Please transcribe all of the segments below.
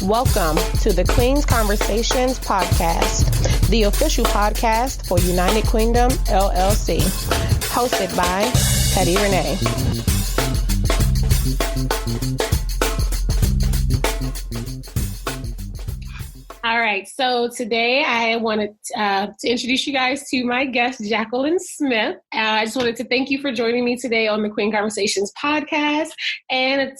Welcome to the Queen's Conversations podcast, the official podcast for United Queendom, LLC, hosted by Teddi Rene. All right, so today I wanted to introduce you guys to my guest, Jacqueline Smith. I just wanted to thank you for joining me today on the Queen Conversations podcast and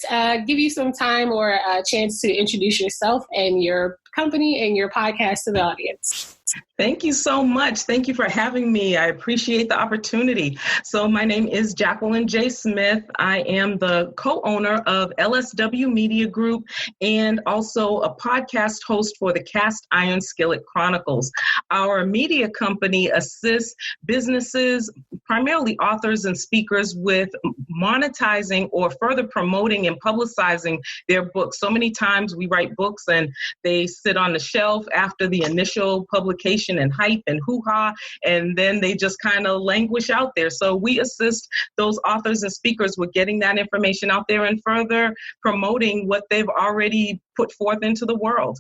give you some time or a chance to introduce yourself and your company and your podcast to the audience. Thank you so much. Thank you for having me. I appreciate the opportunity. So my name is Jacqueline J. Smith. I am the co-owner of LSW Media Group and also a podcast host for the Cast Iron Skillet Chronicles. Our media company assists businesses, primarily authors and speakers, with monetizing or further promoting and publicizing their books. So many times we write books and they sit on the shelf after the initial publication and hype and hoo-ha, and then they just kind of languish out there. So we assist those authors and speakers with getting that information out there and further promoting what they've already put forth into the world.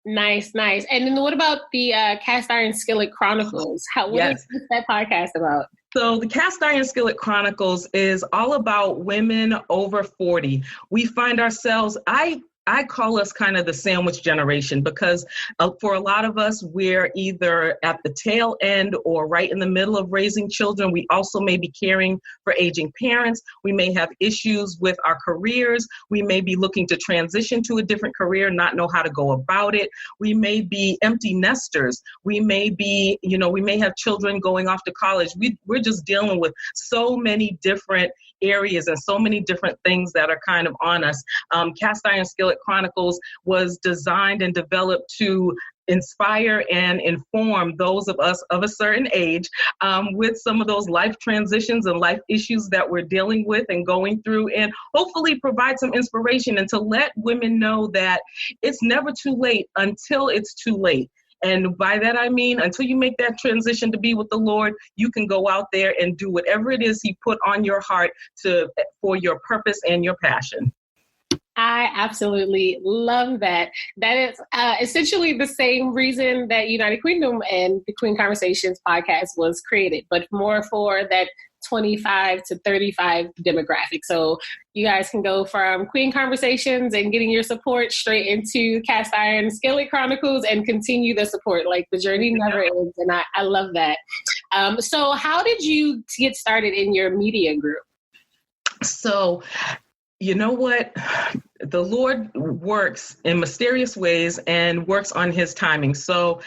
Nice. And then what about the Cast Iron Skillet Chronicles? What is that podcast about? So the Cast Iron Skillet Chronicles is all about women over 40. We find ourselves, I call us kind of the sandwich generation because for a lot of us, we're either at the tail end or right in the middle of raising children. We also may be caring for aging parents. We may have issues with our careers. We may be looking to transition to a different career, not know how to go about it. We may be empty nesters. We may be, we may have children going off to college. We're just dealing with so many different areas and so many different things that are kind of on us. Cast Iron Skillet Chronicles was designed and developed to inspire and inform those of us of a certain age with some of those life transitions and life issues that we're dealing with and going through, and hopefully provide some inspiration and to let women know that it's never too late until it's too late. And by that, I mean, until you make that transition to be with the Lord, you can go out there and do whatever it is He put on your heart for your purpose and your passion. I absolutely love that. That is essentially the same reason that United Queendom and the Queen Conversations podcast was created, but more for that 25 to 35 demographic. So you guys can go from Queen Conversations and getting your support straight into Cast Iron Skillet Chronicles and continue the support. Like the journey never ends. And I love that. So how did you get started in your media group? So, you know what? The Lord works in mysterious ways and works on His timing. So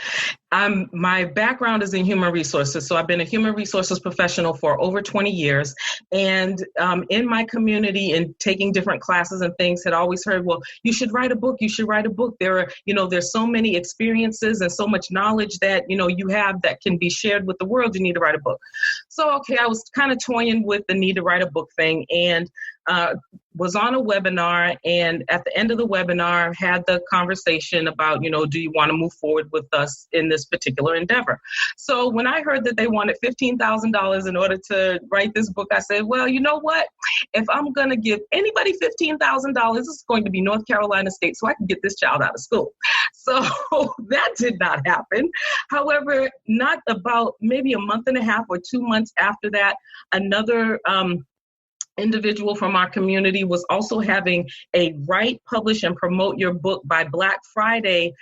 my background is in human resources. So I've been a human resources professional for over 20 years. And in my community and taking different classes and things, had always heard, well, you should write a book. You should write a book. There's so many experiences and so much knowledge that, you have that can be shared with the world. You need to write a book. So, okay, I was kind of toying with the need to write a book thing and was on a webinar, and at the end of the webinar had the conversation about, do you want to move forward with us in this particular endeavor? So when I heard that they wanted $15,000 in order to write this book, I said, well, you know what? If I'm going to give anybody $15,000, it's going to be North Carolina State so I can get this child out of school. So that did not happen. However, not about maybe a month and a half or 2 months after that, another individual from our community was also having a write, publish, and promote your book by Black Friday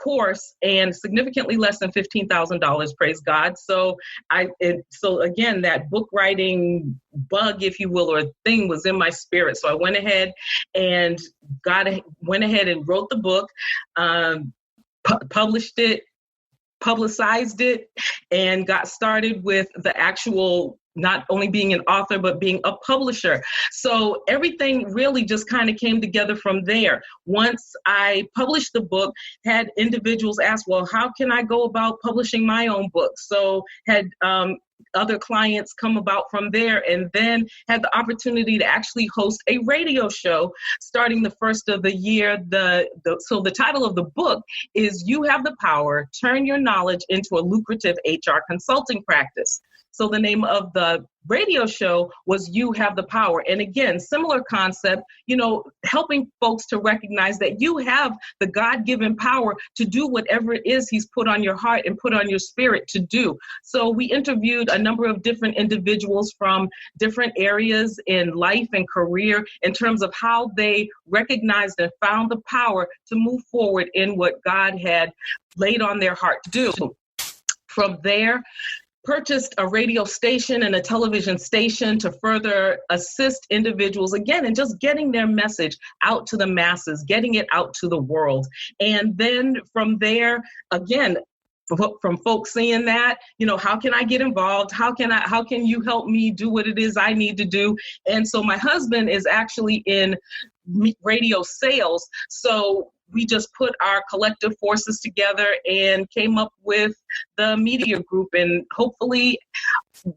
course, and significantly less than $15,000, praise God. So again, that book writing bug, if you will, or thing was in my spirit. So I went ahead and wrote the book, published it, publicized it, and got started with the actual not only being an author, but being a publisher. So everything really just kind of came together from there. Once I published the book, had individuals ask, well, how can I go about publishing my own book? So had other clients come about from there, and then had the opportunity to actually host a radio show starting the first of the year. So the title of the book is You Have the Power, Turn Your Knowledge into a Lucrative HR Consulting Practice. So the name of the radio show was You Have the Power. And again, similar concept, helping folks to recognize that you have the God-given power to do whatever it is he's put on your heart and put on your spirit to do. So we interviewed a number of different individuals from different areas in life and career in terms of how they recognized and found the power to move forward in what God had laid on their heart to do. From there, purchased a radio station and a television station to further assist individuals, again, in just getting their message out to the masses, getting it out to the world. And then from there, again, from folks seeing that, how can I get involved? How can you help me do what it is I need to do? And so my husband is actually in radio sales. So we just put our collective forces together and came up with the media group. And hopefully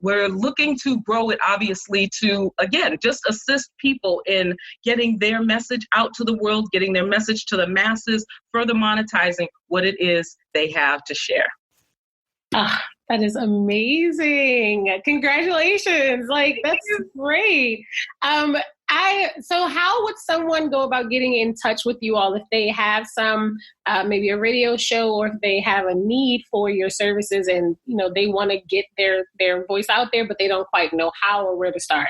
we're looking to grow it, obviously, to, again, just assist people in getting their message out to the world, getting their message to the masses, further monetizing what it is they have to share. That is amazing. Congratulations. That's great. So how would someone go about getting in touch with you all if they have some, maybe a radio show, or if they have a need for your services and, they want to get their voice out there, but they don't quite know how or where to start?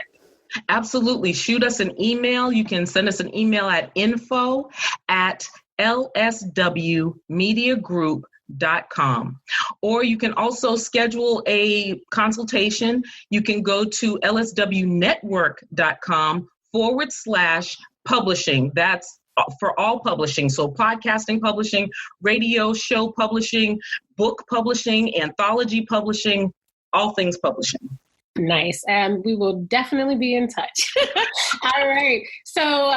Absolutely. Shoot us an email. You can send us an email at info@lswmediagroup.com. Or you can also schedule a consultation. You can go to lswnetwork.com/publishing. That's for all publishing. So podcasting publishing, radio show publishing, book publishing, anthology publishing, all things publishing. Nice. And we will definitely be in touch. All right. So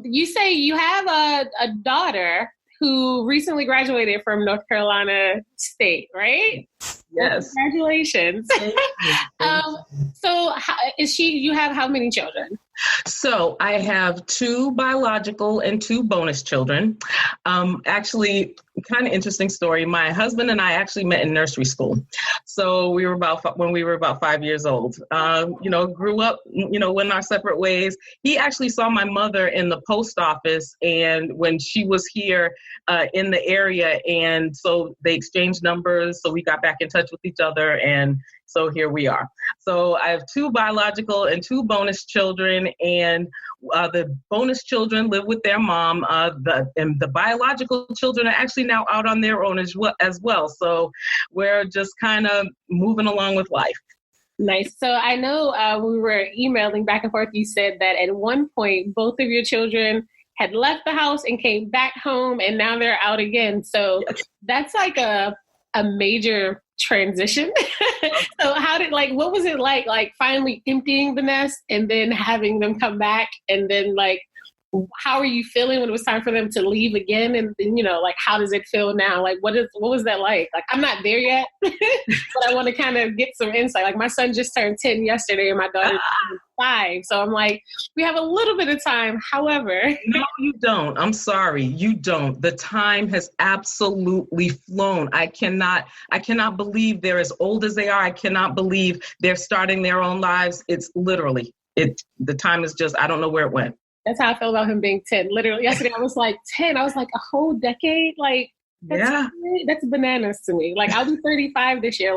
you say you have a daughter who recently graduated from North Carolina State, right? Yes. Congratulations. So you have how many children? So I have 2 biological and 2 bonus children. Actually, kind of interesting story. My husband and I actually met in nursery school. So when we were about 5 years old, grew up, went our separate ways. He actually saw my mother in the post office, and when she was here in the area, and so they exchanged numbers. So we got back in touch with each other, and so here we are. So I have 2 biological and 2 bonus children, and the bonus children live with their mom. And the biological children are actually now out on their own as well. So we're just kind of moving along with life. Nice. So I know we were emailing back and forth. You said that at one point, both of your children had left the house and came back home, and now they're out again. So that's like a major transition. So what was it like finally emptying the nest and then having them come back, and then how are you feeling when it was time for them to leave again? And then, how does it feel now? What was that like? I'm not there yet, but I want to kind of get some insight. My son just turned 10 yesterday and my daughter turned 5. So I'm we have a little bit of time. However. No, you don't. I'm sorry. You don't. The time has absolutely flown. I cannot believe they're as old as they are. I cannot believe they're starting their own lives. It's literally, the time is just, I don't know where it went. That's how I feel about him being 10. Literally, yesterday I was 10. I was a whole decade? That's bananas to me. I'll be 35 this year.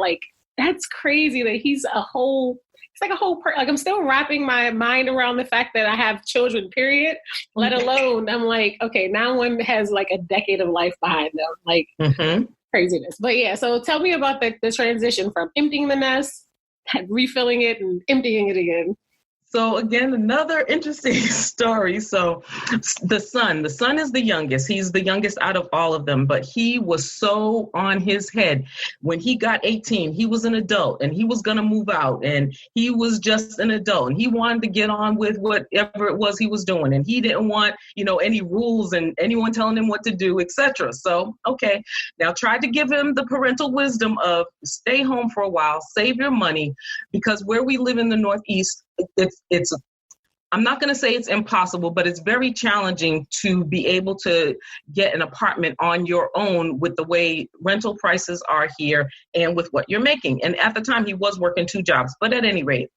That's crazy that he's a whole I'm still wrapping my mind around the fact that I have children, period. Let alone, I'm okay, now one has a decade of life behind them. Craziness. But yeah, so tell me about the transition from emptying the nest, refilling it, and emptying it again. So again, another interesting story. So the son is the youngest. He's the youngest out of all of them, but he was so on his head. When he got 18, he was an adult and he was going to move out, and he was just an adult, and he wanted to get on with whatever it was he was doing. And he didn't want, any rules and anyone telling him what to do, etc. So, okay. Now tried to give him the parental wisdom of stay home for a while, save your money, because where we live in the Northeast, it's I'm not going to say it's impossible, but it's very challenging to be able to get an apartment on your own with the way rental prices are here and with what you're making. And at the time, he was working 2 jobs. But at any rate,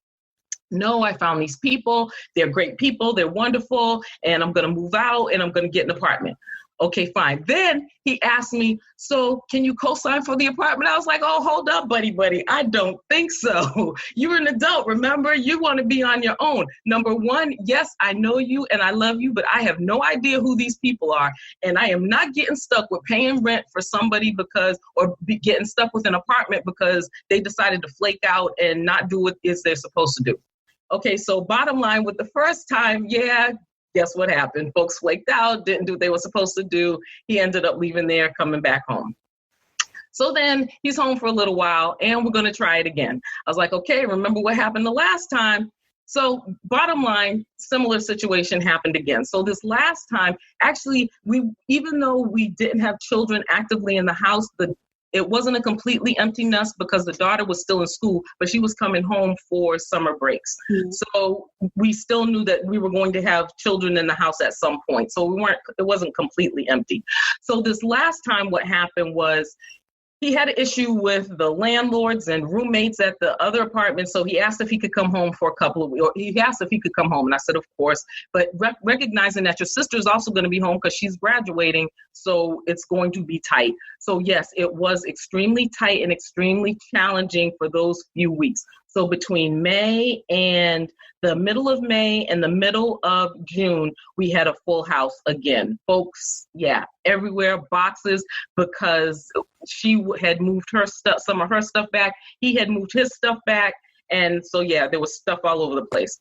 no, I found these people. They're great people. They're wonderful. And I'm going to move out and I'm going to get an apartment. Okay, fine. Then he asked me, so can you co-sign for the apartment? I was like, oh, hold up, buddy. I don't think so. You're an adult. Remember, you want to be on your own. Number one, yes, I know you and I love you, but I have no idea who these people are. And I am not getting stuck with paying rent for somebody getting stuck with an apartment because they decided to flake out and not do what is they're supposed to do. Okay, so bottom line, with the first time, guess what happened? Folks flaked out, didn't do what they were supposed to do. He ended up leaving there, coming back home. So then he's home for a little while, and we're going to try it again. I was like, okay, remember what happened the last time? So bottom line, similar situation happened again. So this last time, actually, even though we didn't have children actively in the house, it wasn't a completely empty nest because the daughter was still in school, but she was coming home for summer breaks. Mm-hmm. So we still knew that we were going to have children in the house at some point. So it wasn't completely empty. So this last time what happened was he had an issue with the landlords and roommates at the other apartment. So he asked if he could come home for a couple of weeks. He asked if he could come home. And I said, of course, but recognizing that your sister is also going to be home because she's graduating. So it's going to be tight. So yes, it was extremely tight and extremely challenging for those few weeks. So between May and the middle of May and the middle of June, we had a full house again. Folks, everywhere, boxes, because she had moved her stuff, some of her stuff back. He had moved his stuff back. And so, there was stuff all over the place.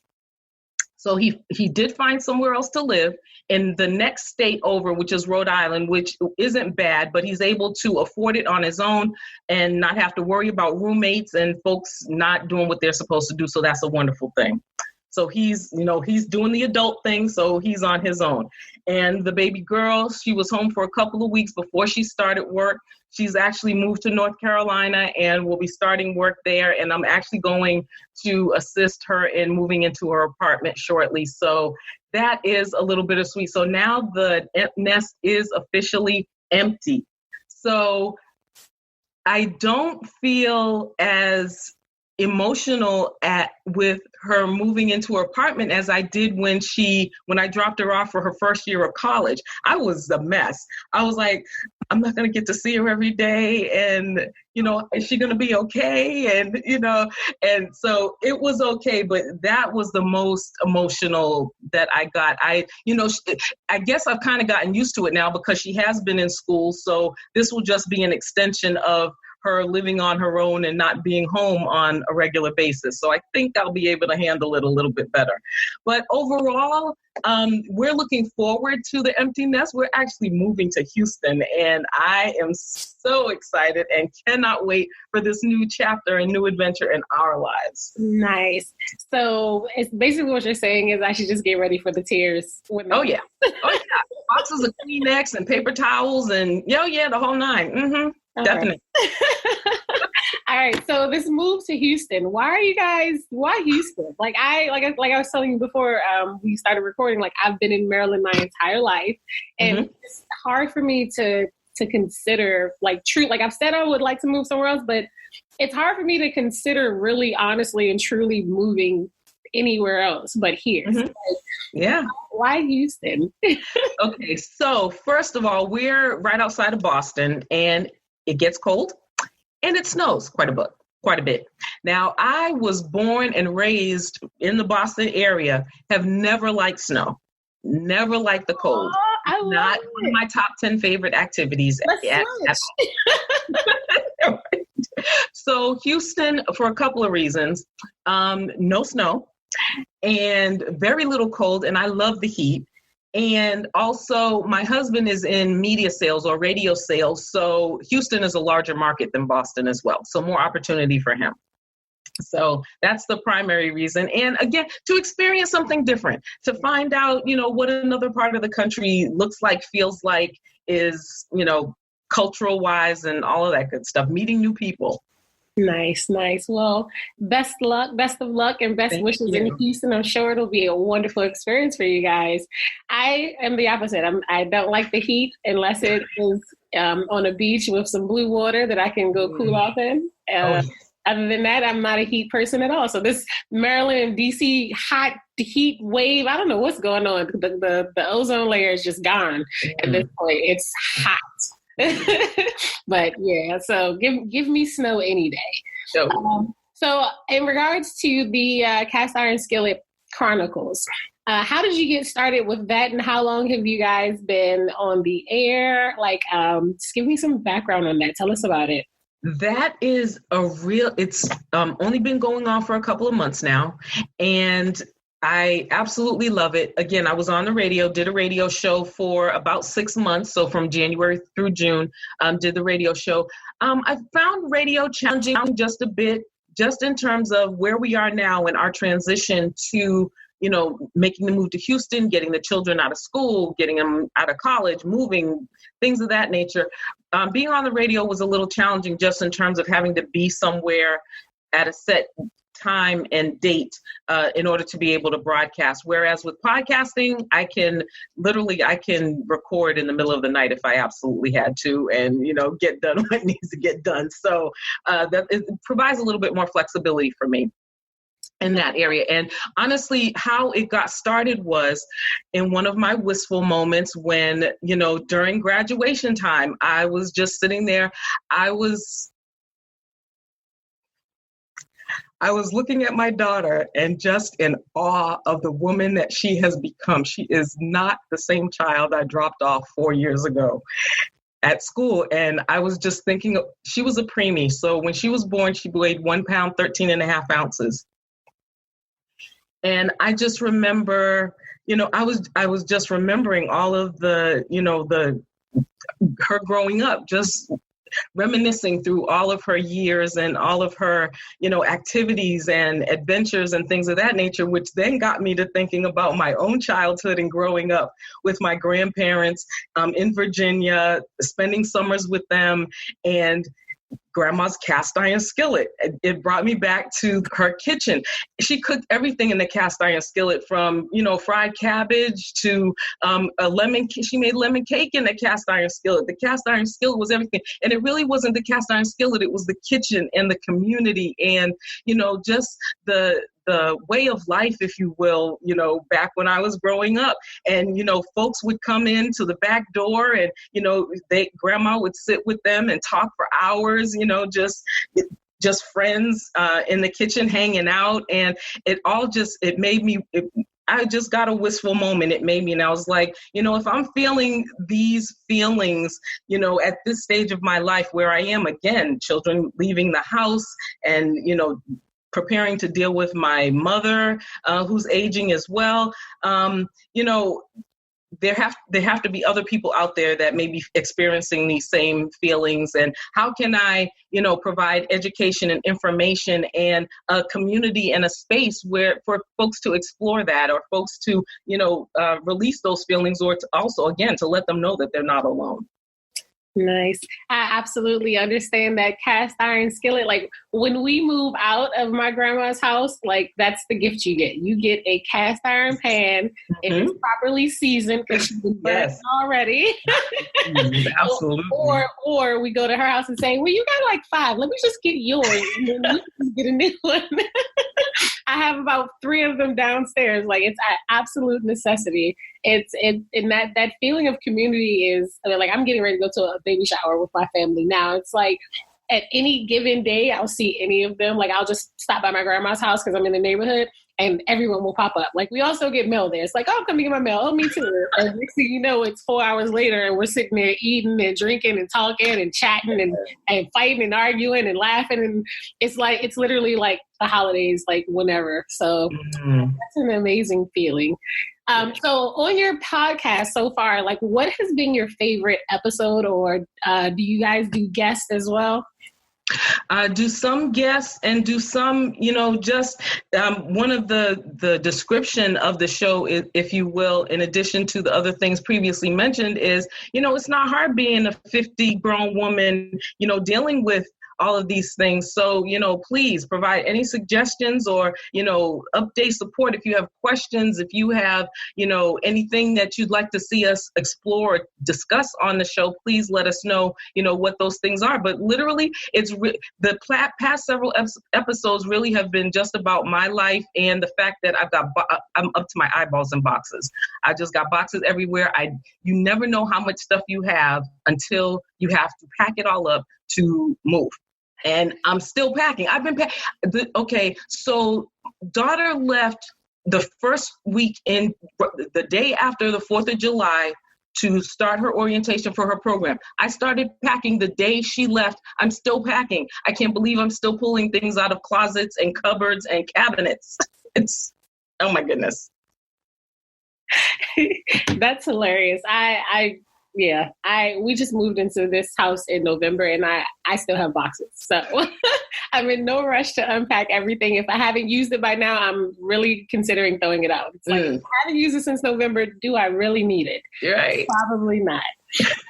So he did find somewhere else to live in the next state over, which is Rhode Island, which isn't bad, but he's able to afford it on his own and not have to worry about roommates and folks not doing what they're supposed to do. So that's a wonderful thing. So he's doing the adult thing, so he's on his own. And the baby girl, she was home for a couple of weeks before she started work. She's actually moved to North Carolina and will be starting work there. And I'm actually going to assist her in moving into her apartment shortly. So that is a little bittersweet. So now the nest is officially empty. So I don't feel as emotional with her moving into her apartment as I did when I dropped her off for her first year of college. I was a mess. I was like, I'm not going to get to see her every day. And, is she going to be okay? And, and so it was okay. But that was the most emotional that I got. I guess I've kind of gotten used to it now because she has been in school. So this will just be an extension of her living on her own and not being home on a regular basis. So I think I'll be able to handle it a little bit better. But overall, we're looking forward to the empty nest. We're actually moving to Houston, and I am so excited and cannot wait for this new chapter and new adventure in our lives. Nice. So it's basically what you're saying is I should just get ready for the tears. Oh, yeah. Boxes of Kleenex and paper towels and the whole nine. Mm-hmm. Definitely. All right. So this move to Houston, why Houston? Like I was telling you before we started recording, like I've been in Maryland my entire life, and it's hard for me to consider like I've said I would like to move somewhere else, but it's hard for me to consider really honestly and truly moving anywhere else but here. Mm-hmm. So why Houston? Okay. So first of all, we're right outside of Boston, and it gets cold and it snows quite a bit. Now, I was born and raised in the Boston area, have never liked snow, never liked the cold. Not one of my top 10 favorite activities. So Houston, for a couple of reasons, no snow and very little cold. And I love the heat. And also, my husband is in media sales or radio sales, so Houston is a larger market than Boston as well, so more opportunity for him. So that's the primary reason. And again, to experience something different, to find out, what another part of the country looks like, feels like, is, cultural-wise and all of that good stuff, meeting new people. Nice, nice. Well, best of luck, and best Thank wishes in you. Houston. I'm sure it'll be a wonderful experience for you guys. I am the opposite. I don't like the heat unless it is on a beach with some blue water that I can go cool off in. Oh, Other than that, I'm not a heat person at all. So this Maryland and DC hot heat wave, I don't know what's going on. The ozone layer is just gone at this point. It's hot. But yeah, so give me snow any day. so So in regards to the Cast Iron Skillet Chronicles, how did you get started with that, and how long have you guys been on the air? Like, just give me some background on that. Tell us about it. that is it's only been going on for a couple of months now, and I absolutely love it. Again, I was on the radio, did a radio show for about 6 months. So from January through June, did the radio show. I found radio challenging just a bit, just in terms of where we are now in our transition to, making the move to Houston, getting the children out of school, getting them out of college, moving, things of that nature. Being on the radio was a little challenging just in terms of having to be somewhere at a set time and date in order to be able to broadcast. Whereas with podcasting, I can record in the middle of the night if I absolutely had to, and get done what needs to get done. So that it provides a little bit more flexibility for me in that area. And honestly, how it got started was in one of my wistful moments when, during graduation time, I was just sitting there. I was looking at my daughter and just in awe of the woman that she has become. She is not the same child I dropped off 4 years ago at school. And I was just thinking, she was a preemie. So when she was born, she weighed 1 pound, 13 and a half ounces. And I just remember, I was just remembering all of the, her growing up, just reminiscing through all of her years and all of her, activities and adventures and things of that nature, which then got me to thinking about my own childhood and growing up with my grandparents in Virginia, spending summers with them, and Grandma's cast iron skillet. It brought me back to her kitchen. She cooked everything in the cast iron skillet, from, fried cabbage to she made lemon cake in the cast iron skillet. The cast iron skillet was everything. And it really wasn't the cast iron skillet. It was the kitchen and the community and, just the way of life, if you will, back when I was growing up. And, folks would come in to the back door and, Grandma would sit with them and talk for hours, just friends in the kitchen hanging out. And it made me, I just got a wistful moment. It made me, and I was like, if I'm feeling these feelings, at this stage of my life where I am, again, children leaving the house and, preparing to deal with my mother, who's aging as well. There have to be other people out there that may be experiencing these same feelings. And how can I, provide education and information and a community and a space where for folks to explore that, or folks to, release those feelings, or to also, again, to let them know that they're not alone. Nice. I absolutely understand that cast iron skillet. Like when we move out of my grandma's house, like that's the gift you get. You get a cast iron pan. If it's properly seasoned, because she's been burnt already. Absolutely. Or we go to her house and say, well, you got like 5. Let me just get yours. And then you can get a new one. I have about 3 of them downstairs. Like it's an absolute necessity. And that feeling of community is, like, I'm getting ready to go to a baby shower with my family now. It's like at any given day, I'll see any of them. Like I'll just stop by my grandma's house because I'm in the neighborhood, and everyone will pop up. Like we also get mail there. It's like, oh, come to get my mail. Oh, me too. And next thing you know, it's 4 hours later and we're sitting there eating and drinking and talking and chatting and fighting and arguing and laughing. And it's literally like the holidays, like whenever. So that's an amazing feeling. So on your podcast so far, like what has been your favorite episode, or do you guys do guests as well? Do some guests and do some, just one of the description of the show, if you will, in addition to the other things previously mentioned, is, it's not hard being a 50 grown woman, dealing with all of these things. So, please provide any suggestions or, update support. If you have questions, if you have, anything that you'd like to see us explore, discuss on the show, please let us know, what those things are. But literally, the past several episodes really have been just about my life and the fact that I'm up to my eyeballs in boxes. I just got boxes everywhere. You never know how much stuff you have until you have to pack it all up to move. And I'm still packing. I've been packing. Okay, so daughter left the first week in the day after the 4th of July to start her orientation for her program. I started packing the day she left. I'm still packing. I can't believe I'm still pulling things out of closets and cupboards and cabinets. Oh my goodness. That's hilarious. We just moved into this house in November and I still have boxes. So I'm in no rush to unpack everything. If I haven't used it by now, I'm really considering throwing it out. It's like, if I haven't used it since November, do I really need it? Right. Probably not.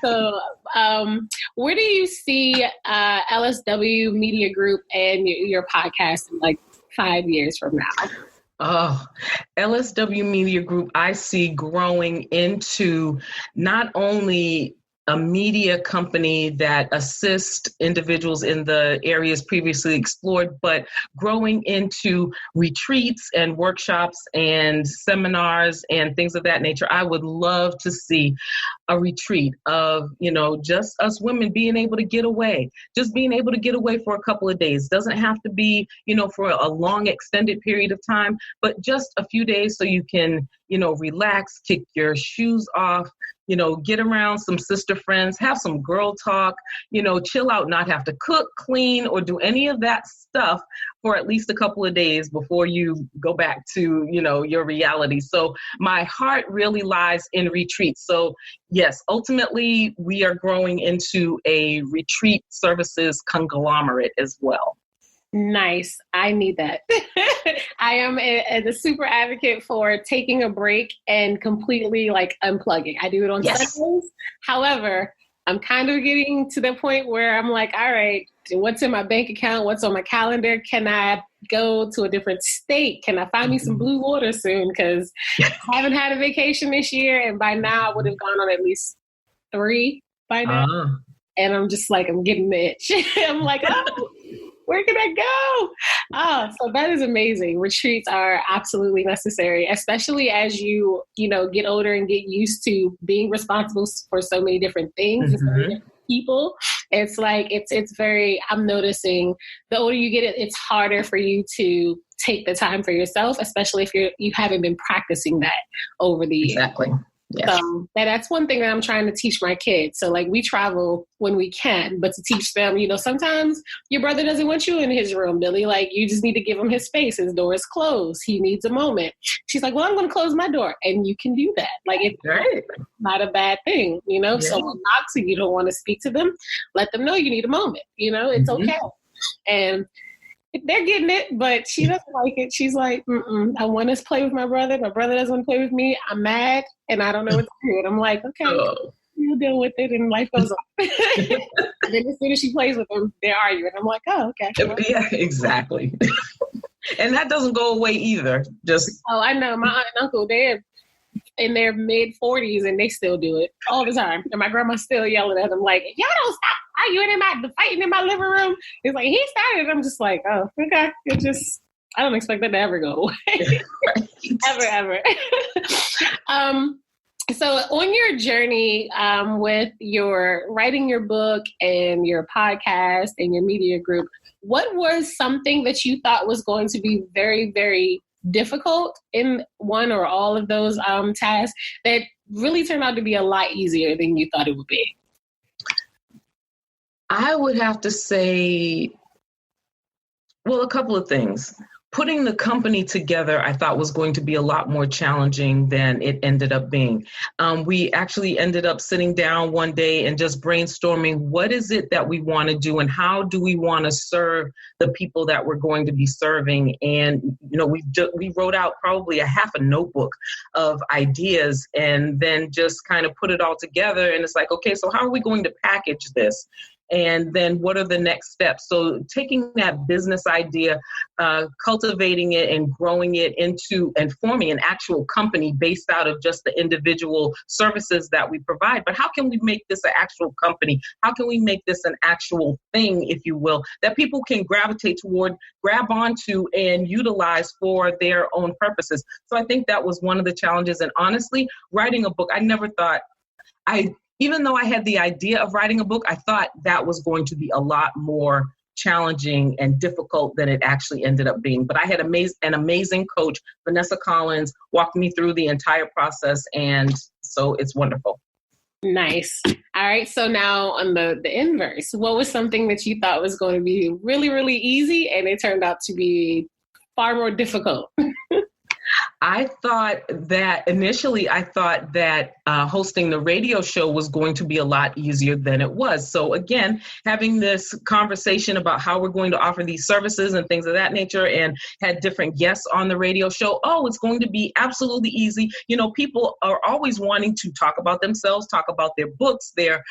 So where do you see LSW Media Group and your podcast in like 5 years from now? Oh, LSW Media Group, I see growing into not only a media company that assists individuals in the areas previously explored, but growing into retreats and workshops and seminars and things of that nature. I would love to see a retreat of, just us women being able to get away, just being able to get away for a couple of days. Doesn't have to be, for a long extended period of time, but just a few days so you can, relax, kick your shoes off, get around some sister friends, have some girl talk, chill out, not have to cook, clean, or do any of that stuff for at least a couple of days before you go back to, your reality. So my heart really lies in retreats. So yes, ultimately we are growing into a retreat services conglomerate as well. Nice. I need that. I am a super advocate for taking a break and completely unplugging. I do it on Sundays. However, I'm kind of getting to the point where I'm like, all right, what's in my bank account? What's on my calendar? Can I go to a different state? Can I find me some blue water soon? Because I haven't had a vacation this year. And by now I would have gone on at least 3 by now. And I'm just like, I'm getting the itch. I'm like, oh, where can I go? Oh, so that is amazing. Retreats are absolutely necessary, especially as you get older and get used to being responsible for so many different things, and so many different people. It's like, it's very, I'm noticing the older you get, it's harder for you to take the time for yourself, especially if you haven't been practicing that over the years. Exactly. Yes. So that's one thing that I'm trying to teach my kids. So we travel when we can, but to teach them, sometimes your brother doesn't want you in his room, Billy. You just need to give him his space. His door is closed. He needs a moment. She's like, well, I'm going to close my door. And you can do that. It's not a bad thing. If someone knocks and you don't want to speak to them, let them know you need a moment. It's okay. And they're getting it, but she doesn't like it. She's like, I want to play with my brother. My brother doesn't want to play with me. I'm mad, and I don't know what to do. And I'm like, okay, you deal with it, and life goes on. And then as soon as she plays with them, they're arguing. I'm like, oh, okay. Yeah, exactly. And that doesn't go away either. Oh, I know. My aunt and uncle, they're in their mid-40s, and they still do it all the time. And my grandma's still yelling at them like, y'all don't stop arguing fighting in my living room. It's like, he started. I'm just like, oh, okay. I don't expect that to ever go away. Ever. So on your journey with your writing your book and your podcast and your media group, what was something that you thought was going to be very, very difficult in one or all of those tasks that really turned out to be a lot easier than you thought it would be? I would have to say, a couple of things. Putting the company together, I thought was going to be a lot more challenging than it ended up being. We actually ended up sitting down one day and just brainstorming, what is it that we want to do and how do we want to serve the people that we're going to be serving? And, we wrote out probably a half a notebook of ideas and then just kind of put it all together. And it's like, okay, so how are we going to package this? And then what are the next steps? So taking that business idea, cultivating it and growing it into and forming an actual company based out of just the individual services that we provide. But how can we make this an actual company? How can we make this an actual thing, if you will, that people can gravitate toward, grab onto, and utilize for their own purposes? So I think that was one of the challenges. And honestly, writing a book, I never thought even though I had the idea of writing a book, I thought that was going to be a lot more challenging and difficult than it actually ended up being. But I had an amazing coach, Vanessa Collins, walked me through the entire process. And so it's wonderful. Nice. All right. So now on the inverse, what was something that you thought was going to be really, really easy and it turned out to be far more difficult? Initially I thought that hosting the radio show was going to be a lot easier than it was. So again, having this conversation about how we're going to offer these services and things of that nature, and had different guests on the radio show. Oh, it's going to be absolutely easy. You know, people are always wanting to talk about themselves, talk about their books, their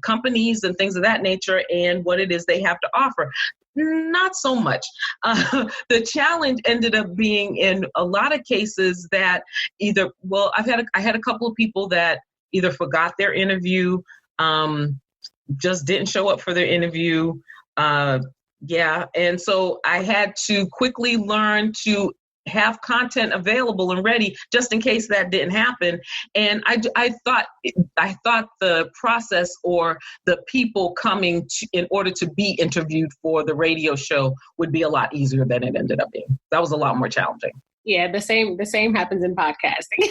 companies and things of that nature, and what it is they have to offer. Not so much. The challenge ended up being in a lot of cases that I had a couple of people that either forgot their interview, just didn't show up for their interview. And so I had to quickly learn to have content available and ready just in case that didn't happen. And I thought the process or the people coming in order to be interviewed for the radio show would be a lot easier than it ended up being. That was a lot more challenging. Yeah, the same happens in podcasting.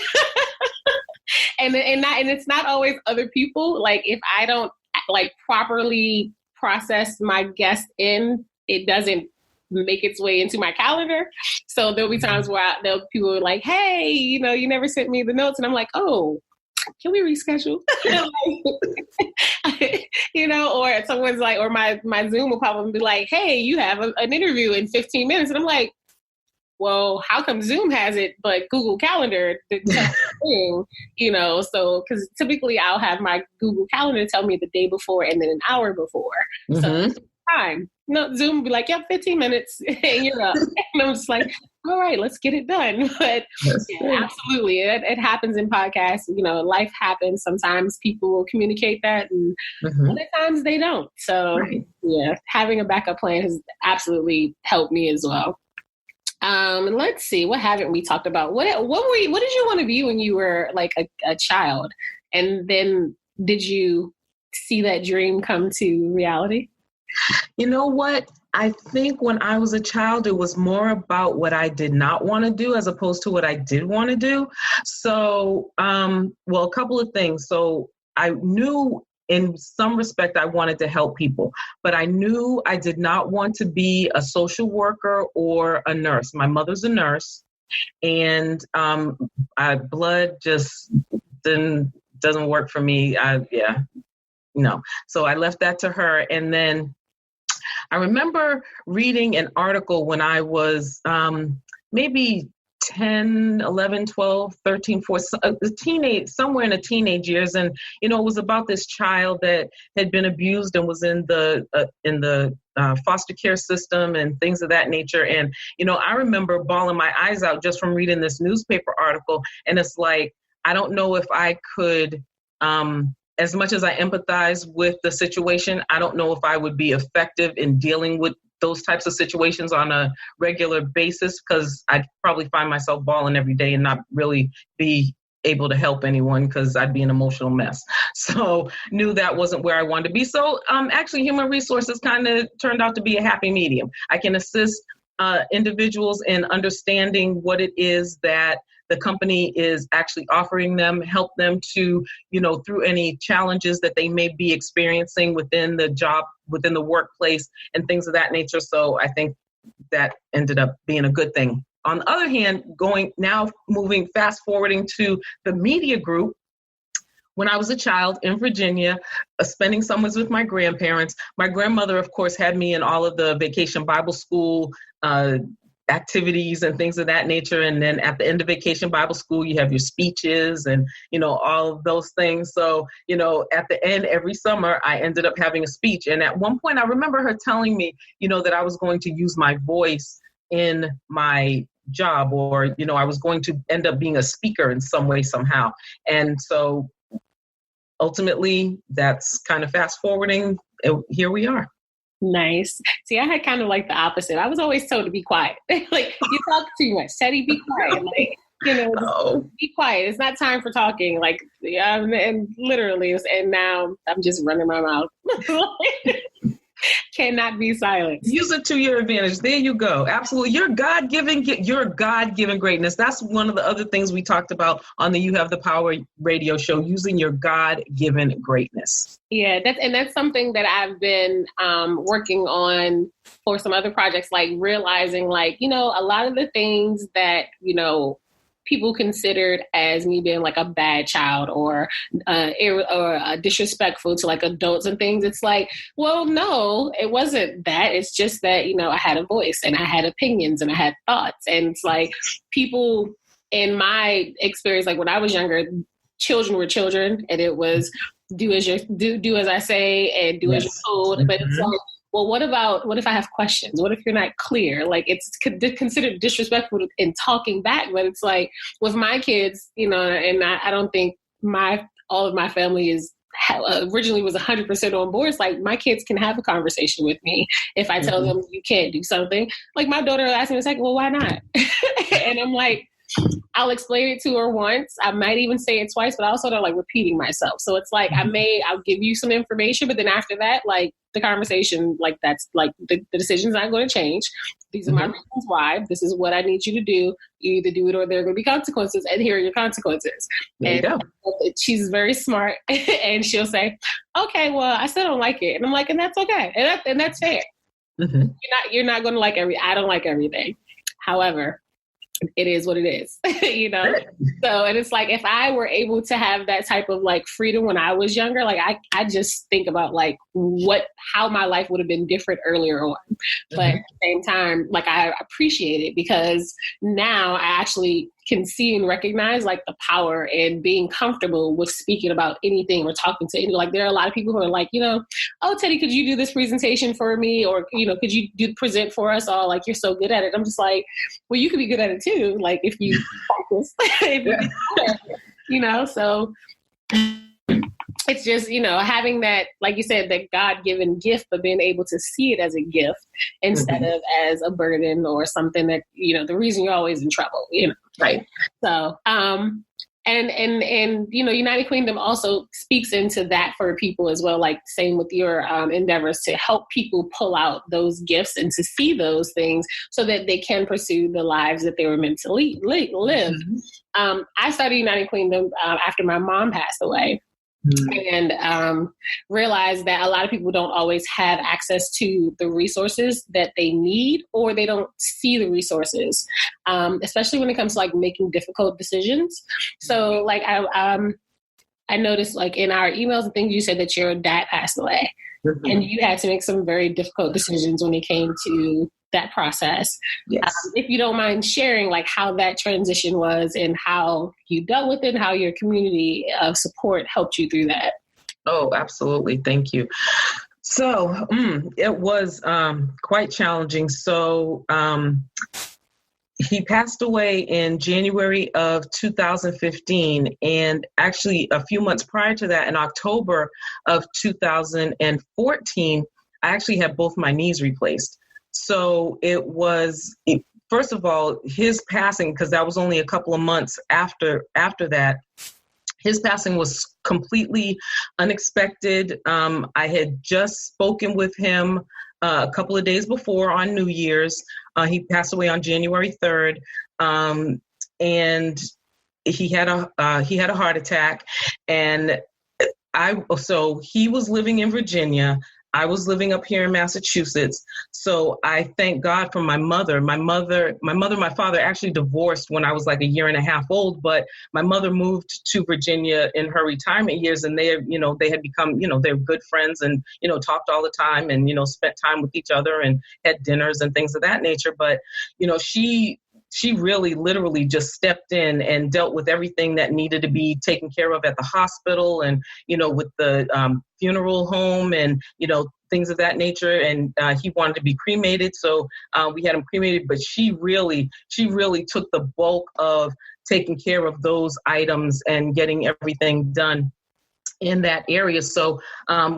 and it's not always other people. Like if I don't properly process my guest in, it doesn't make its way into my calendar. So there'll be times where people are like, hey, you never sent me the notes. And I'm like, oh, can we reschedule? Or someone's like, or my Zoom will pop up and be like, hey, you have an interview in 15 minutes. And I'm like, well, how come Zoom has it, but Google Calendar didn't tell me, so because typically I'll have my Google Calendar tell me the day before and then an hour before. Mm-hmm. So time. No, Zoom will be like, yep, 15 minutes and you're up. And I'm just like, all right, let's get it done. But yeah, absolutely. It happens in podcasts. Life happens. Sometimes people will communicate that and other times they don't. So yeah, having a backup plan has absolutely helped me as well. Let's see, what haven't we talked about? What did you want to be when you were like a child? And then did you see that dream come to reality? You know what? I think when I was a child, it was more about what I did not want to do as opposed to what I did want to do. So, a couple of things. So I knew in some respect, I wanted to help people, but I knew I did not want to be a social worker or a nurse. My mother's a nurse, and blood just doesn't work for me. No. So I left that to her. And then I remember reading an article when I was maybe 10, 11, 12, 13, 14, somewhere in the teenage years. And, it was about this child that had been abused and was in the foster care system and things of that nature. And, I remember bawling my eyes out just from reading this newspaper article. And it's like, I don't know if I could, as much as I empathize with the situation, I don't know if I would be effective in dealing with those types of situations on a regular basis, because I'd probably find myself bawling every day and not really be able to help anyone because I'd be an emotional mess. So knew that wasn't where I wanted to be. So actually human resources kind of turned out to be a happy medium. I can assist individuals in understanding what it is that the company is actually offering them, help them to, through any challenges that they may be experiencing within the job, within the workplace and things of that nature. So I think that ended up being a good thing. On the other hand, moving fast forwarding to the media group, when I was a child in Virginia, spending summers with my grandparents, my grandmother, of course, had me in all of the vacation Bible school activities and things of that nature. And then at the end of Vacation Bible School, you have your speeches and, all of those things. So, at the end, every summer, I ended up having a speech. And at one point, I remember her telling me, that I was going to use my voice in my job, or, I was going to end up being a speaker in some way, somehow. And so ultimately, that's kind of fast forwarding. Here we are. Nice. See, I had kind of like the opposite. I was always told to be quiet. Like, you talk too much. Teddi, be quiet. Like, be quiet. It's not time for talking. Like, and literally, and now I'm just running my mouth. Cannot be silent. Use it to your advantage. There you go. Absolutely. Your God-given greatness. That's one of the other things we talked about on the You Have the Power radio show, using your God-given greatness. Yeah, that's something that I've been working on for some other projects, like realizing, like, a lot of the things that, people considered as me being like a bad child or disrespectful to like adults and things. It's like, well, no, it wasn't that. It's just that, I had a voice and I had opinions and I had thoughts. And it's like, people in my experience, like when I was younger, children were children, and it was do as I say and do as you're told. But it's like, well, what if I have questions? What if you're not clear? Like, it's considered disrespectful in talking back, but it's like with my kids, and I don't think all of my family is originally was 100% on board. It's like, my kids can have a conversation with me if I tell them you can't do something. Like, my daughter asked me a second, well, why not? And I'm like, I'll explain it to her once. I might even say it twice, but I also don't like repeating myself. So it's like, I'll give you some information, but then after that, like, the conversation, like, that's like the decision's not going to change. These are my reasons why. This is what I need you to do. You either do it or there are going to be consequences, and here are your consequences. There you go. She's very smart, and she'll say, okay, well, I still don't like it. And I'm like, and that's okay. And that's fair. Mm-hmm. You're not going to like I don't like everything. However, it is what it is, So, and it's like, if I were able to have that type of like freedom when I was younger, like I just think about like how my life would have been different earlier on. But at the same time, like, I appreciate it because now I actually can see and recognize like the power in being comfortable with speaking about anything or talking to anyone. Like, there are a lot of people who are like, oh, Teddi, could you do this presentation for me? Or, could you present for us all? Like, you're so good at it. I'm just like, well, you could be good at it too. Like, if you practice, so it's just, having that, like you said, that God-given gift, but being able to see it as a gift instead of as a burden or something that, the reason you're always in trouble, Right. So, and United Kingdom also speaks into that for people as well, like same with your endeavors to help people pull out those gifts and to see those things so that they can pursue the lives that they were meant to live. Mm-hmm. I started United Kingdom after my mom passed away. Mm-hmm. And realized that a lot of people don't always have access to the resources that they need, or they don't see the resources, especially when it comes to like making difficult decisions. So like I noticed like in our emails and things, you said that your dad passed away. Mm-hmm. And you had to make some very difficult decisions when it came to that process. Yes. If you don't mind sharing like how that transition was and how you dealt with it and how your community of support helped you through that. Oh, absolutely. Thank you. So it was quite challenging. So he passed away in January of 2015. And actually a few months prior to that, in October of 2014, I actually had both my knees replaced. So it was, first of all, his passing, because that was only a couple of months after that, his passing was completely unexpected. I had just spoken with him a couple of days before on New Year's. He passed away on January 3rd. And he had a heart attack. And so he was living in Virginia. I was living up here in Massachusetts. So I thank God for my mother. My father actually divorced when I was like a year and a half old, but my mother moved to Virginia in her retirement years, and they had become, they were good friends and, talked all the time and, spent time with each other and had dinners and things of that nature. But, she really literally just stepped in and dealt with everything that needed to be taken care of at the hospital and, with the funeral home and, things of that nature. And he wanted to be cremated. So we had him cremated, but she really took the bulk of taking care of those items and getting everything done in that area. So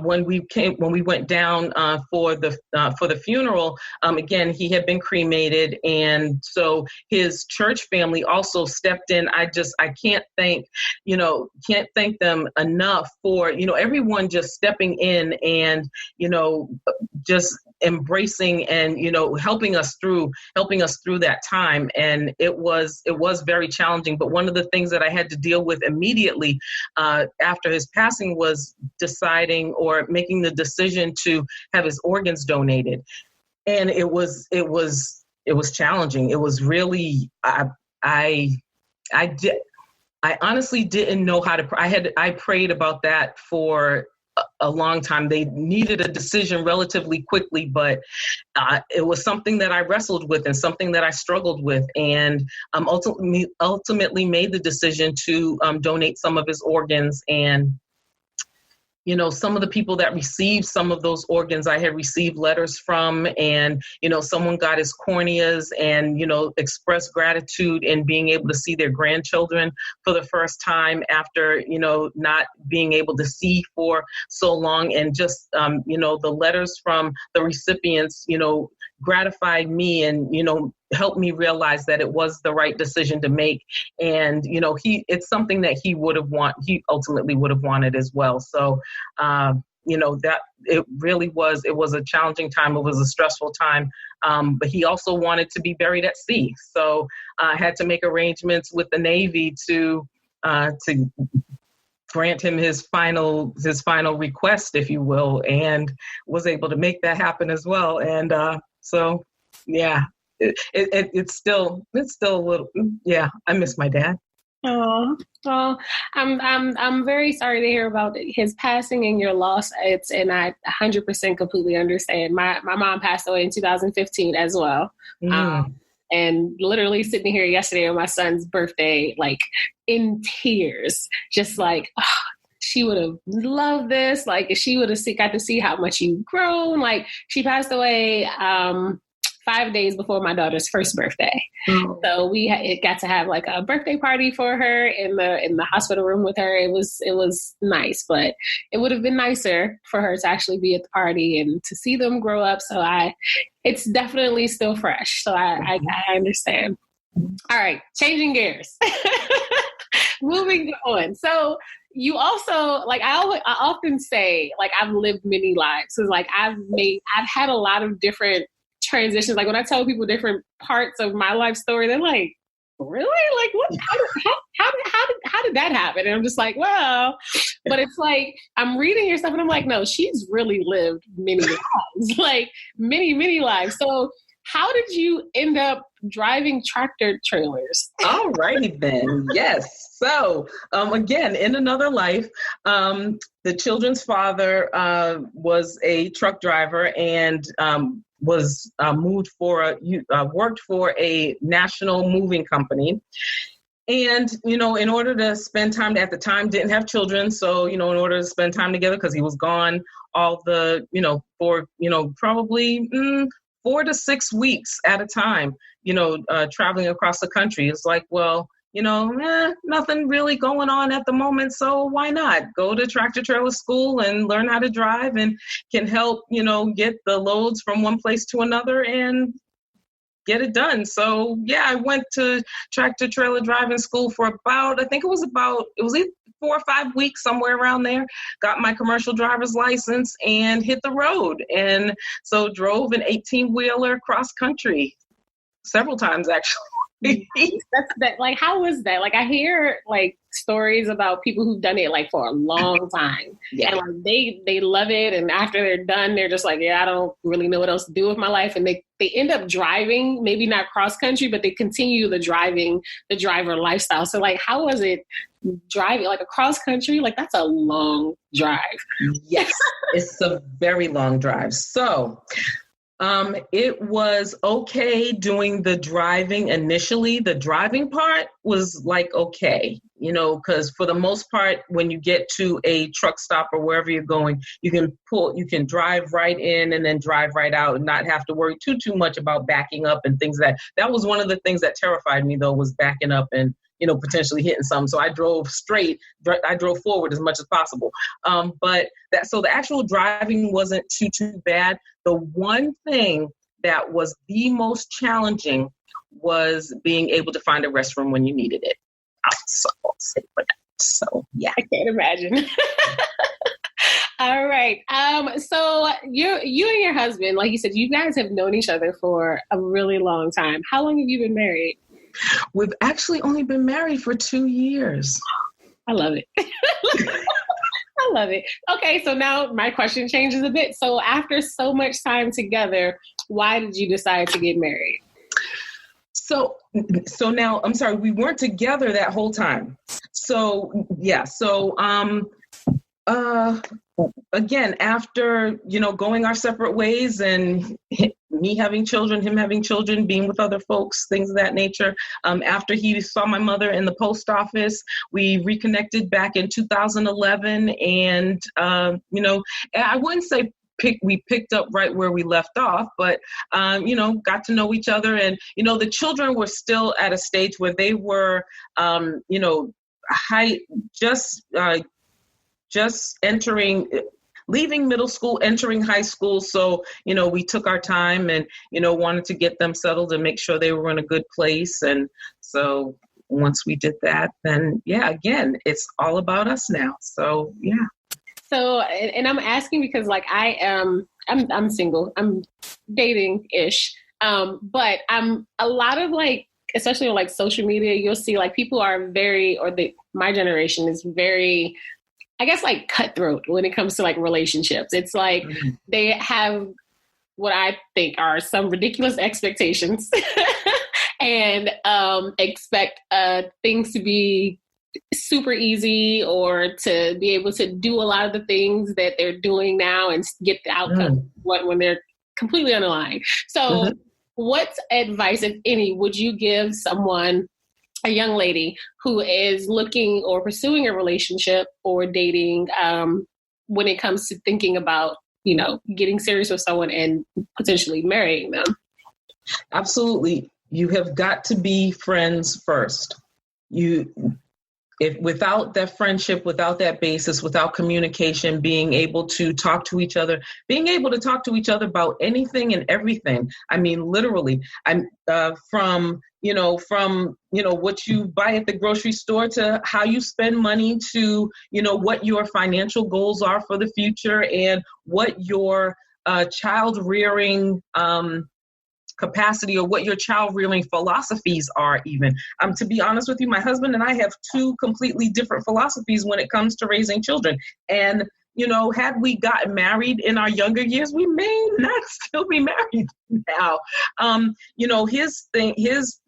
when we went down for the funeral, again, he had been cremated, and so his church family also stepped in. I can't thank them enough for everyone just stepping in and just embracing and helping us through that time. And it was very challenging. But one of the things that I had to deal with immediately after his passing was deciding or making the decision to have his organs donated. And it was challenging. It was really, I honestly didn't know how to, I prayed about that for a long time. They needed a decision relatively quickly, but it was something that I wrestled with and something that I struggled with, and ultimately made the decision to donate some of his organs. And some of the people that received some of those organs I had received letters from, and, someone got his corneas and, expressed gratitude in being able to see their grandchildren for the first time after, not being able to see for so long. And just, the letters from the recipients, gratified me and, helped me realize that it was the right decision to make. And, it's something that he ultimately would have wanted as well. So, that it was a challenging time. It was a stressful time. But he also wanted to be buried at sea. So I had to make arrangements with the Navy to grant him his final request, if you will, and was able to make that happen as well. And so, yeah, it's still a little, yeah, I miss my dad. Oh, well, I'm very sorry to hear about his passing and your loss. And I 100% completely understand. My mom passed away in 2015 as well. And literally sitting here yesterday on my son's birthday, like in tears, just like, oh, she would have loved this. Like if she would have got to see how much you've grown. Like she passed away 5 days before my daughter's first birthday. Oh. So it got to have like a birthday party for her in the hospital room with her. It was nice, but it would have been nicer for her to actually be at the party and to see them grow up. So it's definitely still fresh. So I understand. All right, changing gears. Moving on. So you also, like I often say, like I've lived many lives. So like I've had a lot of different transitions. Like when I tell people different parts of my life story, they're like, really? Like what? How did that happen? And I'm just like, well, but it's like, I'm reading your stuff and I'm like, no, she's really lived many lives, like many, many lives. So how did you end up driving tractor trailers? All righty then. Yes. So again, in another life, the children's father was a truck driver and was worked for a national moving company. And, in order to spend time, at the time, didn't have children. So, in order to spend time together, because he was gone all the, for, probably 4 to 6 weeks at a time, traveling across the country. It's like, well, nothing really going on at the moment. So why not go to tractor trailer school and learn how to drive and can help, get the loads from one place to another and get it done. So yeah, I went to tractor trailer driving school for about 4 or 5 weeks, somewhere around there, got my commercial driver's license and hit the road. And so drove an 18-wheeler cross country several times, actually. Like, how was that? Like, I hear, like, stories about people who've done it like for a long time. Yeah. And like they love it. And after they're done, they're just like, yeah, I don't really know what else to do with my life. And they end up driving, maybe not cross country, but they continue the driver lifestyle. So like, how was it driving like across country? Like that's a long drive. Yes, it's a very long drive. So it was okay doing the driving initially. The driving part was like, okay, because for the most part, when you get to a truck stop or wherever you're going, you can drive right in and then drive right out and not have to worry too much about backing up and things that was one of the things that terrified me though, was backing up and, potentially hitting something. So I drove straight. I drove forward as much as possible. So the actual driving wasn't too bad. The one thing that was the most challenging was being able to find a restroom when you needed it. So yeah. I can't imagine. All right. So you and your husband, like you said, you guys have known each other for a really long time. How long have you been married? We've actually only been married for 2 years. I love it. I love it. Okay, so now my question changes a bit. So after so much time together, why did you decide to get married? So now, I'm sorry, we weren't together that whole time. So, yeah. So, again, after, going our separate ways and me having children, him having children, being with other folks, things of that nature. After he saw my mother in the post office, we reconnected back in 2011. And, I wouldn't say we picked up right where we left off, but, got to know each other. And, the children were still at a stage where they were, just leaving middle school, entering high school. So, we took our time and, wanted to get them settled and make sure they were in a good place. And so once we did that, then again, it's all about us now. So, yeah. So, and I'm asking because like I'm single, I'm dating-ish. But I'm a lot of like, especially on like social media, you'll see like people are my generation is very, I guess, like cutthroat when it comes to like relationships. It's like they have what I think are some ridiculous expectations and expect things to be super easy or to be able to do a lot of the things that they're doing now and get the outcome when they're completely unaligned. So what advice, if any, would you give someone, a young lady who is looking or pursuing a relationship or dating when it comes to thinking about, getting serious with someone and potentially marrying them? Absolutely. You have got to be friends first. If without that friendship, without that basis, without communication, being able to talk to each other about anything and everything. I mean, literally, from what you buy at the grocery store to how you spend money to, what your financial goals are for the future and what your child rearing capacity or what your child rearing philosophies are even. To be honest with you, my husband and I have two completely different philosophies when it comes to raising children. And, had we gotten married in our younger years, we may not still be married now. His thing is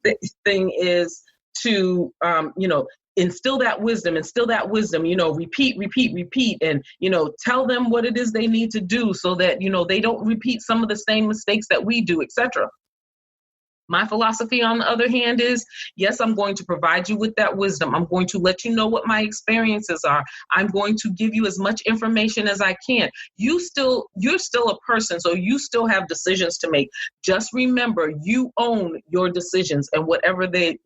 to, instill that wisdom, repeat, and, tell them what it is they need to do so that, they don't repeat some of the same mistakes that we do, etc. My philosophy, on the other hand, is, yes, I'm going to provide you with that wisdom. I'm going to let you know what my experiences are. I'm going to give you as much information as I can. You're still a person, so you still have decisions to make. Just remember, you own your decisions and whatever they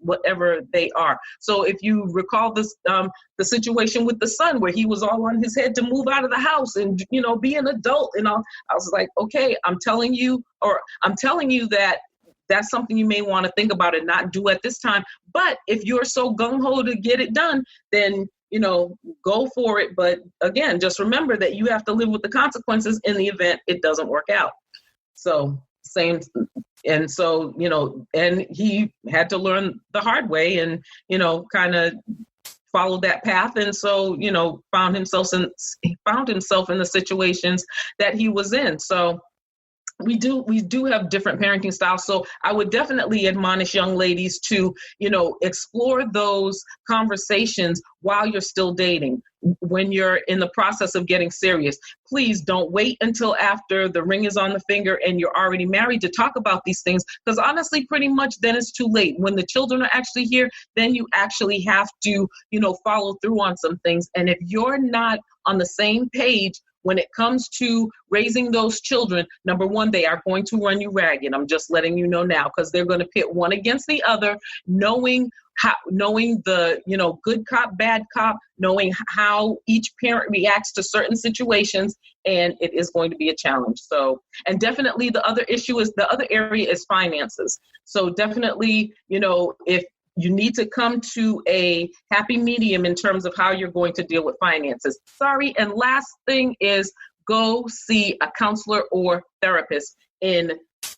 are. So if you recall this, the situation with the son where he was all on his head to move out of the house and, be an adult and all, I was like, okay, I'm telling you that that's something you may want to think about and not do at this time. But if you're so gung-ho to get it done, then, go for it. But again, just remember that you have to live with the consequences in the event it doesn't work out. So same. And so, and he had to learn the hard way and, kind of followed that path. And so, found himself in the situations that he was in. So we do have different parenting styles. So I would definitely admonish young ladies to, explore those conversations while you're still dating. When you're in the process of getting serious, please don't wait until after the ring is on the finger and you're already married to talk about these things. Because honestly, pretty much then it's too late. When the children are actually here, then you actually have to, follow through on some things. And if you're not on the same page when it comes to raising those children, number one, they are going to run you ragged. I'm just letting you know now, because they're going to pit one against the other, knowing the, good cop, bad cop, knowing how each parent reacts to certain situations, and it is going to be a challenge. So, and definitely the other area is finances. So definitely, if you need to come to a happy medium in terms of how you're going to deal with finances. Sorry. And last thing is go see a counselor or therapist in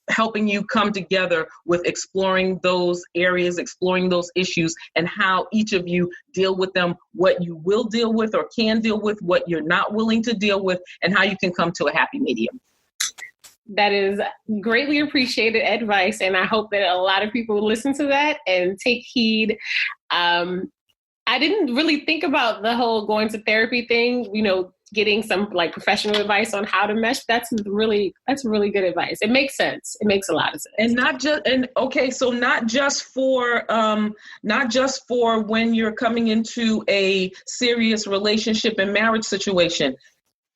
helping you come together with exploring those areas, exploring those issues, and how each of you deal with them, what you will deal with or can deal with, what you're not willing to deal with, and how you can come to a happy medium. That is greatly appreciated advice, and I hope that a lot of people listen to that and take heed. I didn't really think about the whole going to therapy thing, getting some like professional advice on how to mesh. That's really good advice. It makes sense. It makes a lot of sense. And not just for when you're coming into a serious relationship and marriage situation.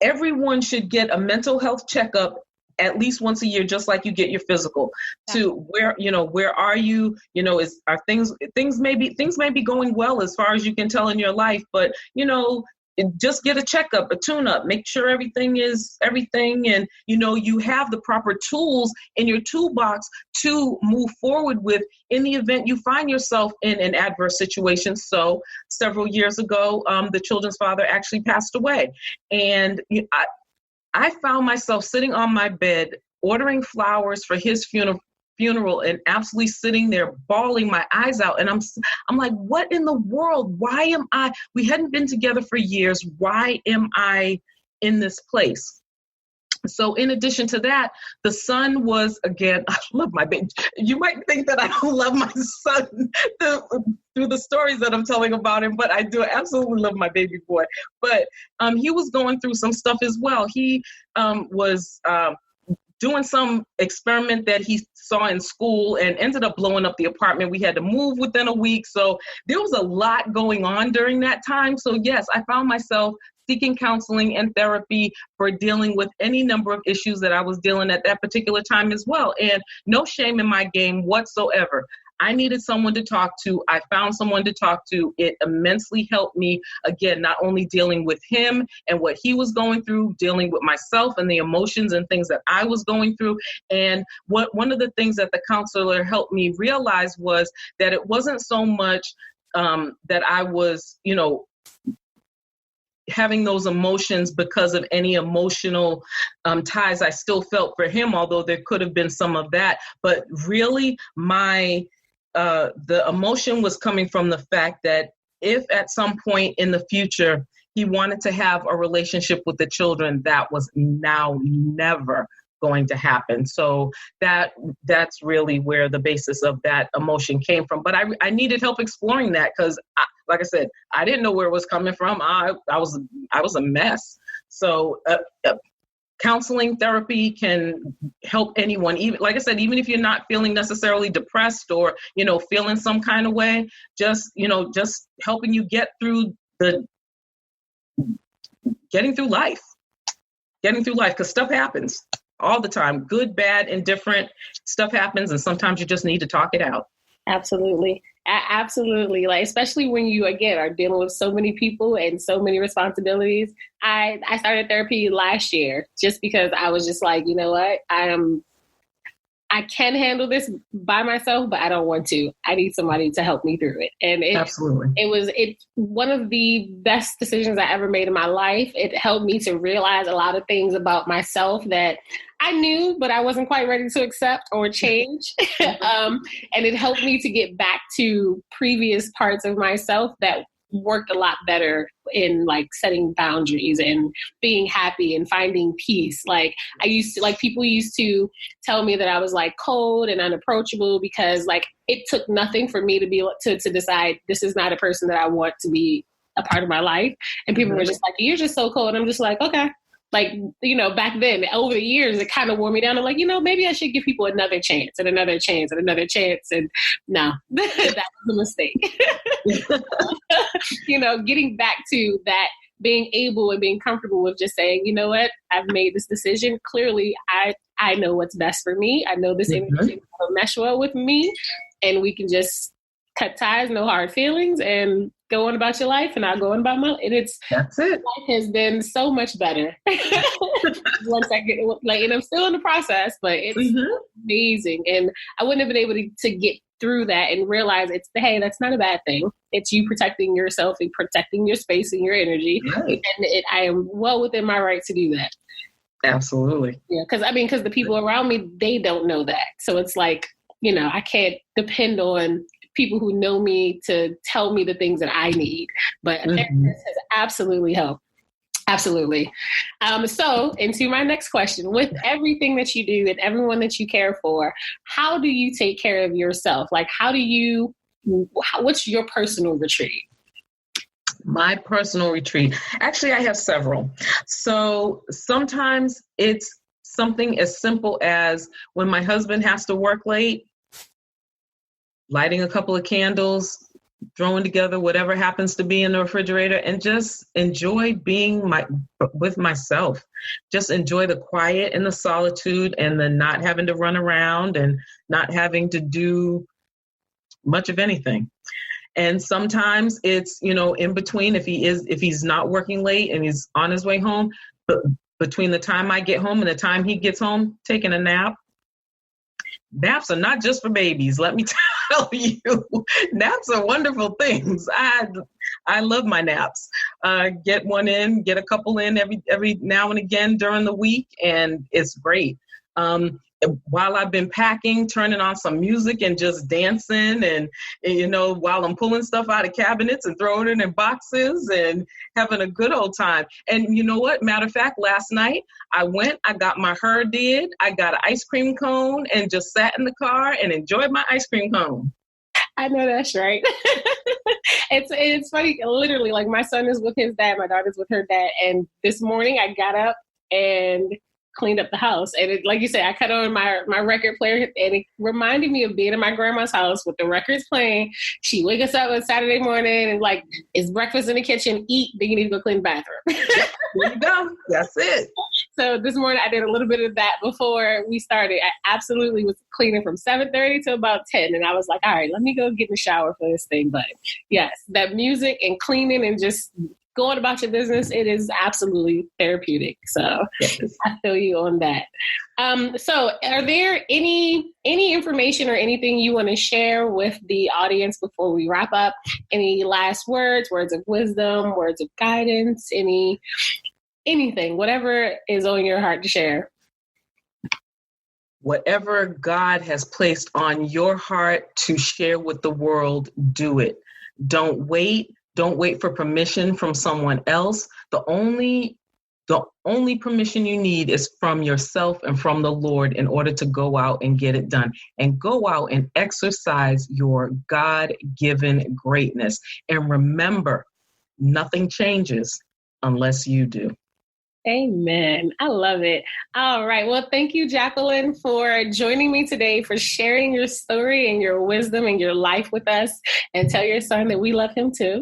Everyone should get a mental health checkup at least once a year, just like you get your physical. To where are you? Things may be going well as far as you can tell in your life, but just get a checkup, a tune-up, make sure everything is everything, and you have the proper tools in your toolbox to move forward with in the event you find yourself in an adverse situation. So several years ago, the children's father actually passed away, and I found myself sitting on my bed, ordering flowers for his funeral and absolutely sitting there bawling my eyes out. And I'm like, what in the world? We hadn't been together for years. Why am I in this place? So in addition to that, the son was, again, I love my baby. You might think that I don't love my son through the stories that I'm telling about him, but I do absolutely love my baby boy. But he was going through some stuff as well. He was doing some experiment that he saw in school and ended up blowing up the apartment. We had to move within a week. So there was a lot going on during that time. So yes, I found myself seeking counseling and therapy for dealing with any number of issues that I was dealing at that particular time as well. And no shame in my game whatsoever. I needed someone to talk to. I found someone to talk to. It immensely helped me, again, not only dealing with him and what he was going through, dealing with myself and the emotions and things that I was going through. And one of the things that the counselor helped me realize was that it wasn't so much that I was, having those emotions because of any emotional ties I still felt for him, although there could have been some of that. But really, the emotion was coming from the fact that if at some point in the future he wanted to have a relationship with the children, that was now never going to happen. So that's really where the basis of that emotion came from. But I needed help exploring that because, like I said, I didn't know where it was coming from. I was a mess. So counseling, therapy can help anyone. Even like I said, even if you're not feeling necessarily depressed or feeling some kind of way, just helping you get through getting through life, because stuff happens all the time. Good, bad, indifferent stuff happens, and sometimes you just need to talk it out. Absolutely. Absolutely. Like, especially when you, again, are dealing with so many people and so many responsibilities. I started therapy last year just because I was just like, you know what? I can handle this by myself, but I don't want to. I need somebody to help me through it. And absolutely. It was one of the best decisions I ever made in my life. It helped me to realize a lot of things about myself that I knew, but I wasn't quite ready to accept or change. And it helped me to get back to previous parts of myself that worked a lot better in like setting boundaries and being happy and finding peace. Like people used to tell me that I was like cold and unapproachable because like it took nothing for me to be to decide this is not a person that I want to be a part of my life. And people were just like, you're just so cold. And I'm just like, okay. Like, back then, over the years, it kind of wore me down. I'm like, maybe I should give people another chance and another chance and another chance. And no, that was a mistake. Getting back to that, being able and being comfortable with just saying, you know what, I've made this decision. Clearly, I know what's best for me. I know this energy will mesh well with me. And we can just cut ties, no hard feelings, and go on about your life, and I'll go on about my life. That's it. Life has been so much better once I get and I'm still in the process, but it's amazing. And I wouldn't have been able to get through that and realize hey, that's not a bad thing. It's you protecting yourself and protecting your space and your energy. Right. And I am well within my right to do that. Absolutely. Yeah, because the people around me, they don't know that. So it's like, I can't depend on people who know me to tell me the things that I need. But therapist has absolutely helped. Absolutely. So into my next question, with everything that you do and everyone that you care for, how do you take care of yourself? Like, what's your personal retreat? My personal retreat. Actually, I have several. So sometimes it's something as simple as when my husband has to work late, lighting a couple of candles, throwing together whatever happens to be in the refrigerator, and just enjoy being with myself. Just enjoy the quiet and the solitude and the not having to run around and not having to do much of anything. And sometimes it's, in between, if he's not working late and he's on his way home, but between the time I get home and the time he gets home, taking a nap. Naps are not just for babies. Let me tell you, naps are wonderful things. I love my naps. Get one in, get a couple in every now and again during the week, and it's great. While I've been packing, turning on some music and just dancing and while I'm pulling stuff out of cabinets and throwing it in boxes and having a good old time. And you know what? Matter of fact, last night I got my hair did. I got an ice cream cone and just sat in the car and enjoyed my ice cream cone. I know that's right. It's funny. Literally, like my son is with his dad, my daughter's with her dad. And this morning I got up and cleaned up the house. And like you said, I cut on my record player, and it reminded me of being in my grandma's house with the records playing. She wake us up on Saturday morning and like, it's breakfast in the kitchen, eat, then you need to go clean the bathroom. There you go. That's it. So this morning I did a little bit of that before we started. I absolutely was cleaning from 7:30 to about 10. And I was like, all right, let me go get in the shower for this thing. But yes, that music and cleaning and just going about your business, it is absolutely therapeutic. So I feel you on that. So are there any information or anything you want to share with the audience before we wrap up? Any last words of wisdom, words of guidance, anything, whatever is on your heart to share? Whatever God has placed on your heart to share with the world, do it. Don't wait. Don't wait for permission from someone else. The only permission you need is from yourself and from the Lord in order to go out and get it done. And go out and exercise your God-given greatness. And remember, nothing changes unless you do. Amen. I love it. All right. Well, thank you, Jacqueline, for joining me today, for sharing your story and your wisdom and your life with us. And tell your son that we love him too.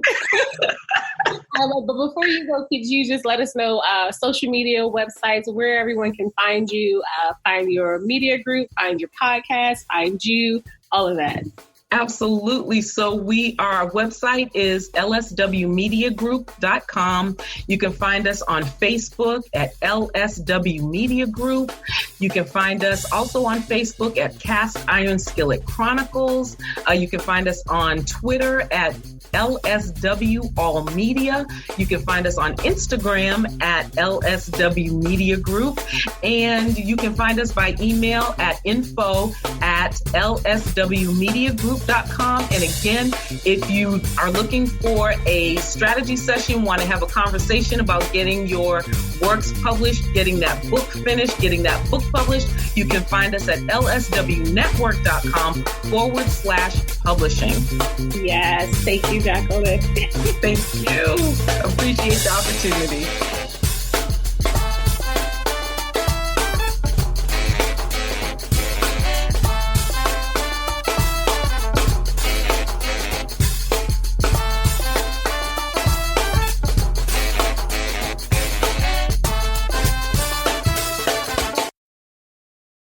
But before you go, could you just let us know social media, websites, where everyone can find you, find your media group, find your podcast, find you, all of that? Absolutely. So our website is lswmediagroup.com. You can find us on Facebook at LSW Media Group. You can find us also on Facebook at Cast Iron Skillet Chronicles. You can find us on Twitter at LSW All Media. You can find us on Instagram at LSW Media Group. And you can find us by email at info@lswmediagroup.com. book.com. And again, if you are looking for a strategy session, want to have a conversation about getting your works published, getting that book finished, getting that book published, you can find us at lswnetwork.com/publishing. Yes. Thank you, Jacqueline. Thank you. Appreciate the opportunity.